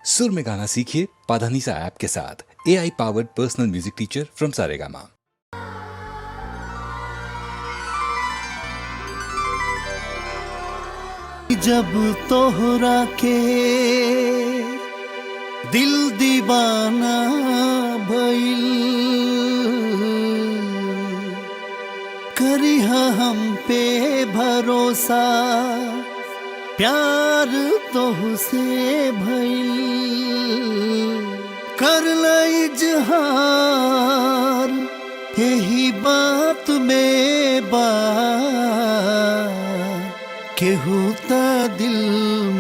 सुर में गाना सीखिए पाधानीसा ऐप के साथ। AI powered personal music teacher from Saregama. जब तोहरा के दिल दीवाना भइल, करिहा हम पे भरोसा, प्यार तोहसे भइल, कर ले इजहार यही बात में बा, केहू ता दिल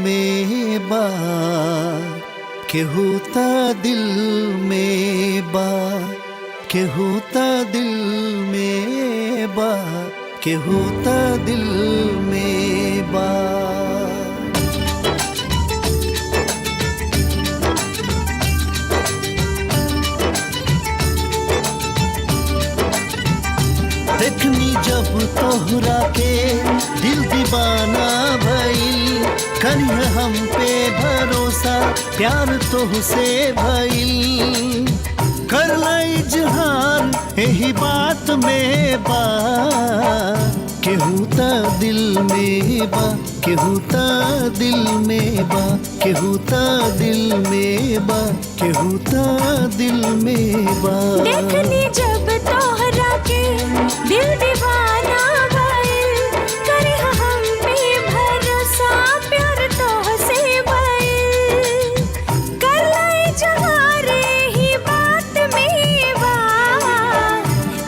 में बा, केहू ता दिल में बा, केहू ता दिल में बा, केहू ता दिल में बा। देखनी जब तोहरा के दिल दीवाना भइल, करिहा हम पे भरोसा, प्यार तोहसे भइल, कर ले इजहार यही बात में बा, केहू ता दिल में बा, केहू ता दिल में बा, केहू ता दिल में बा, केहू ता दिल में बा। देखनी जब तोहरा के दिल दीवाना भइल, करिहा हम पे भरोसा, प्यार तोहसे भइल, कर ले इजहार यही बात में बा,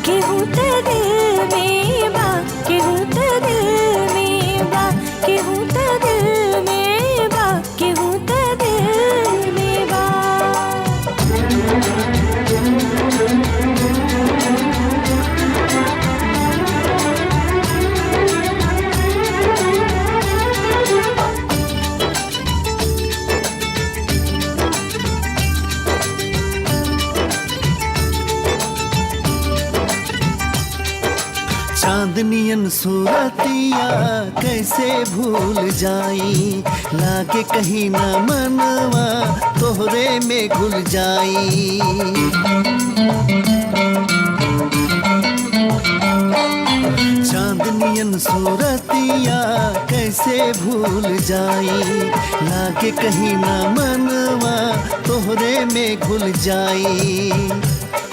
केहू ता दिल में बा, केहू ता दिल में बा, केहू ता दिल में बा, केहू ता दिल में बा। चांदनियन सूरतिया कैसे भूल जाई, लागे कहीं ना मनवा तोहरे में घुल जाई। चांदनियन सूरतिया कैसे भूल जाई, लागे कहीं ना मनवा तोहरे में घुल जाई।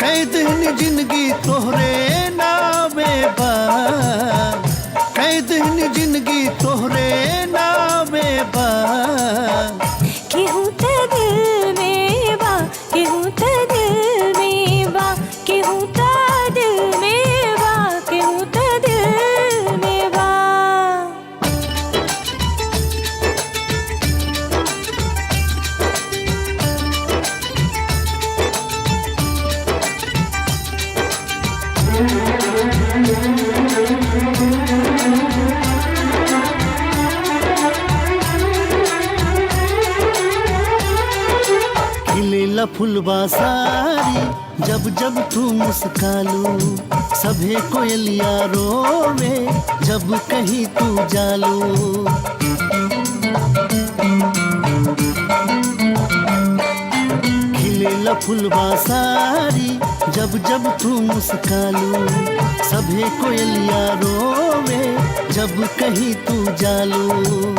कैद जिंदगी तोहरे नामे बा, कैद जिंदगी तोहरे नामे बा, केहू ता दिल में बा, केहू ता दिल में बा, केहू ता दिल में बा, केहू ता दिल में बा। खिलेला फुलवा सारी जब जब तू मुस्कालू, सभे कोयलिया रोवे जब कहीं तू जालू। खिलेला फुलवा सारी जब जब तू मुस्कालू, सभे कोयलिया रोवे जब कहीं तू जालू।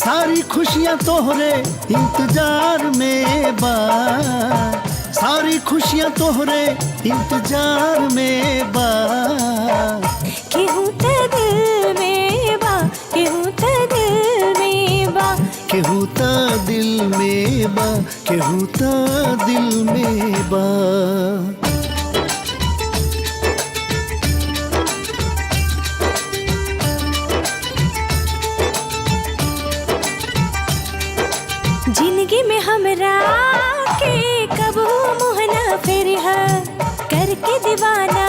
सारी खुशियाँ तोहरे इंतजार में बा, सारी खुशियाँ तोहरे इंतजार में बा, केहू ता दिल में बा, केहू ता दिल में बा, केहू ता दिल में बा, केहू ता दिल में बा। जिंदगी में हमरा के कबू मुँह ना फेरिहा, करके दीवाना